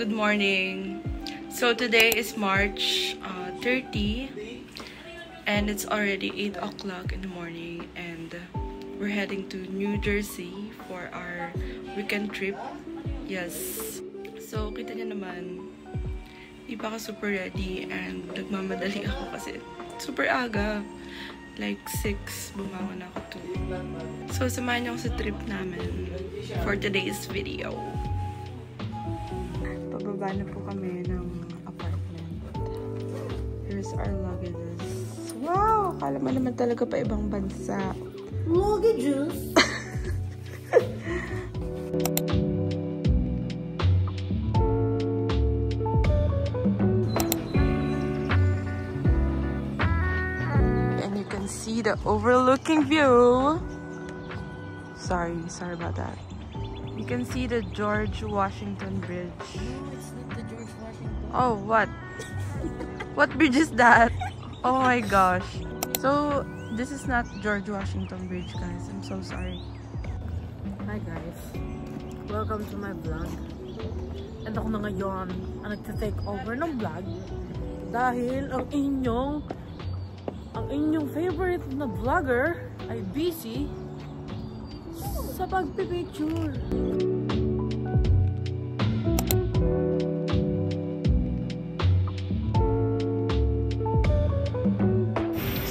good morning. So today is March 30 and it's already 8 o'clock in the morning and we're heading to New Jersey for our weekend trip. Yes. So kita niyo naman, di pa ako super ready and nagmamadali ako kasi super aga. Like 6, bumangon ako to. So samahan niyo ako sa trip namin for today's video. Pababa na po kami ng apartment. Here's our luggages. Wow! Akala mo naman talaga pa ibang bansa. Luggages? And you can see the overlooking view. Sorry about that. You can see the George Washington Bridge. No, it's not the George Washington. Oh, what? What bridge is that? Oh my gosh. So, this is not George Washington Bridge, guys. I'm so sorry. Hi guys. Welcome to my vlog. And ako na ngayon ang nagta-take over ng vlog dahil ang inyong favorite na vlogger ay busy sa pagpipicture.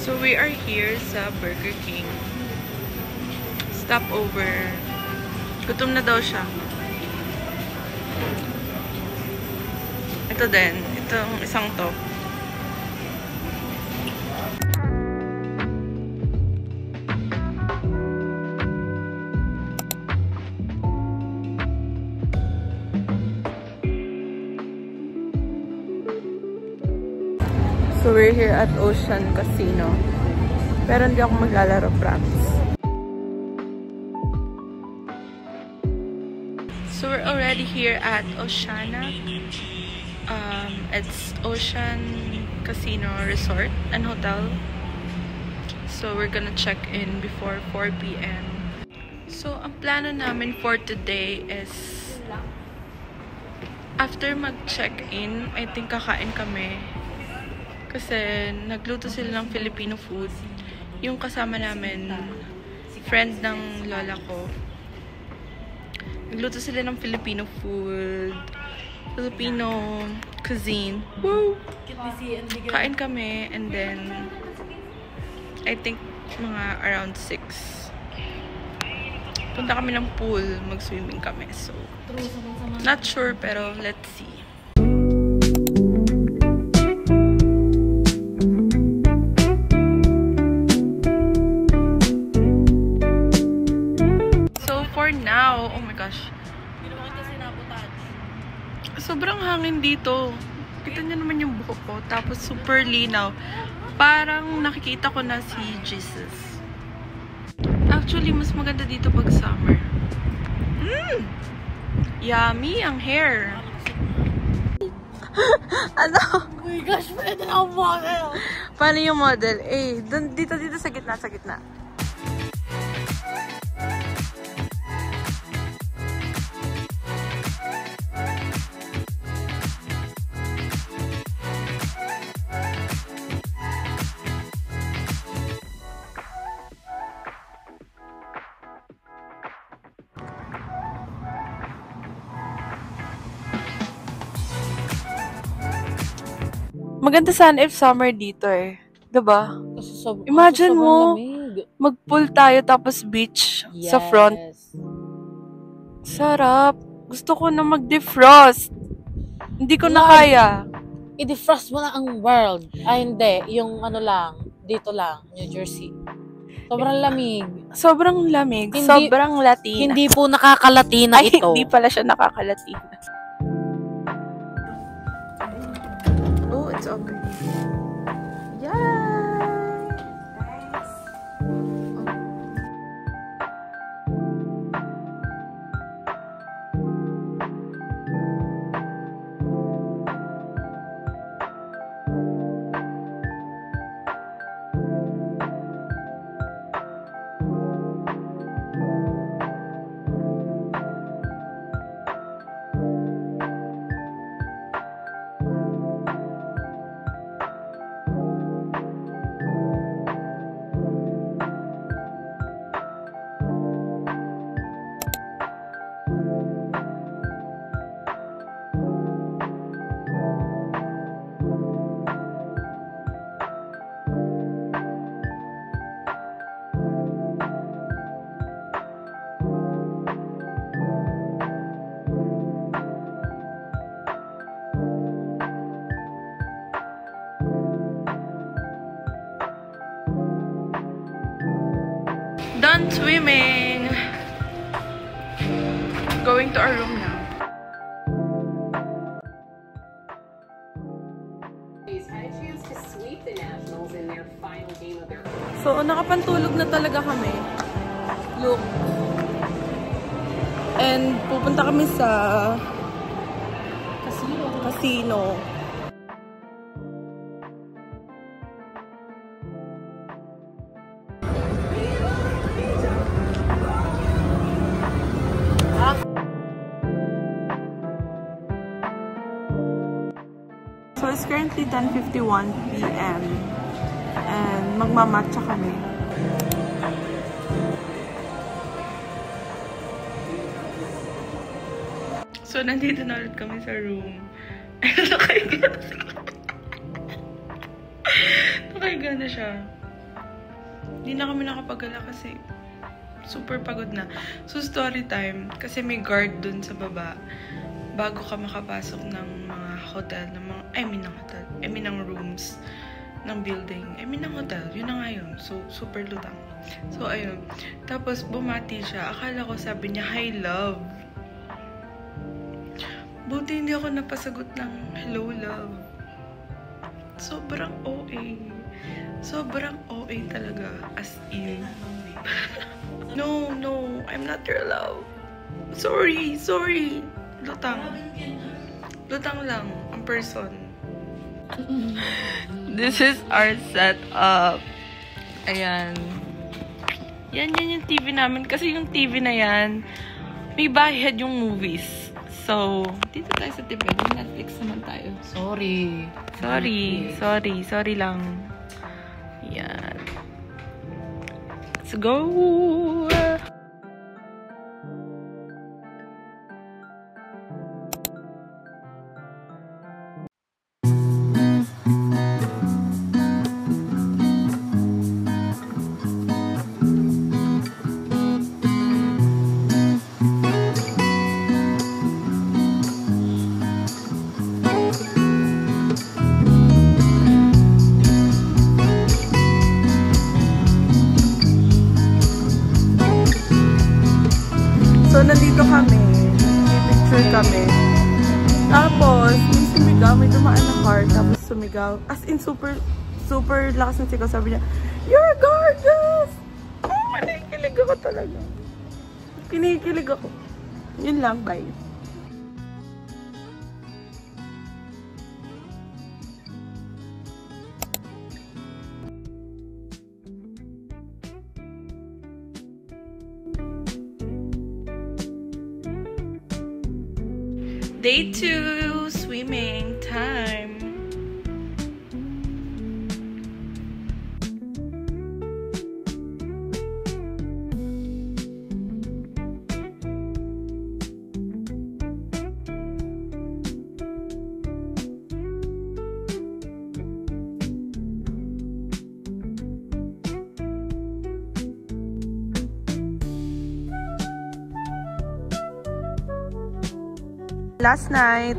So we are here sa Burger King. Stopover. Gutom na daw siya. Ito din. Itong isang to. So we're here at Ocean Casino. Pero hindi ako maglalaro, promise. So we're already here at Oceana. It's Ocean Casino Resort and Hotel. So we're gonna check in before 4 p.m. So ang plano namin for today is after mag-check-in, I think kakain kami. Kasi nagluto sila ng Filipino food. Yung kasama namin, friend ng lola ko. Nagluto sila ng Filipino food. Filipino cuisine. Woo! Kain kami and then I think mga around 6. Punta kami ng pool. Mag-swimming kami. So, not sure pero let's see. Now, oh my gosh. Sobrang hangin dito. Kita niyo naman yung buhok ko. Tapos super linaw. Parang nakikita ko na si Jesus. Actually, mas maganda dito pag summer. Yummy ang hair. Ano? Oh my gosh, pwede na akong model. Paano yung model? Eh, dito sa gitna, sa gitna. Maganda sana if summer dito eh. Diba? Imagine mo, mag-pool tayo tapos beach sa front. Sarap. Gusto ko na mag-defrost. Hindi ko na kaya. I-defrost mo na ang world. Ay, hindi. Yung ano lang, dito lang, New Jersey. Sobrang lamig. Sobrang lamig. Sobrang Latina. Hindi po nakakalatina ito. Ay, hindi pala siya nakakalatina. Oh, it's over. Yay! Done swimming. Going to our room now. So, nakapantulog na talaga kami. Look. And pupunta kami sa casino. So, it's currently 10:51 p.m. And magmamatcha kami. So, nandito na ulit kami sa room. Nakahiga na siya. Hindi na kami nakapagala kasi super pagod na. So, story time. Kasi may guard dun sa baba. Bago ka makapasok ng mga hotel, ng rooms ng building. Ng hotel. Yun na nga yun. So, super lutang. So, ayun. Tapos, bumati siya. Akala ko sabi niya, "Hi, love." Buti hindi ako napasagot ng "Hello, love." Sobrang OA. Sobrang OA talaga. As in. No. I'm not your love. Sorry. Lutang. Lutang lang. Ang person. This is our setup. Ayan. Yan yung TV namin. Kasi yung TV na yan, may bayad yung movies. So, dito tayo sa TV. Netflix naman tayo. Sorry lang. Yan. Let's go! So, nandito kami. Picture kami. Tapos, may dumaan na car. Tapos, sumigaw. As in, super lakas ng sigaw. Sabi niya, "You're gorgeous!" Oh, kinikilig ako talaga. Kinikilig ako. Yun lang, bye. Day 2, swimming time. Last night,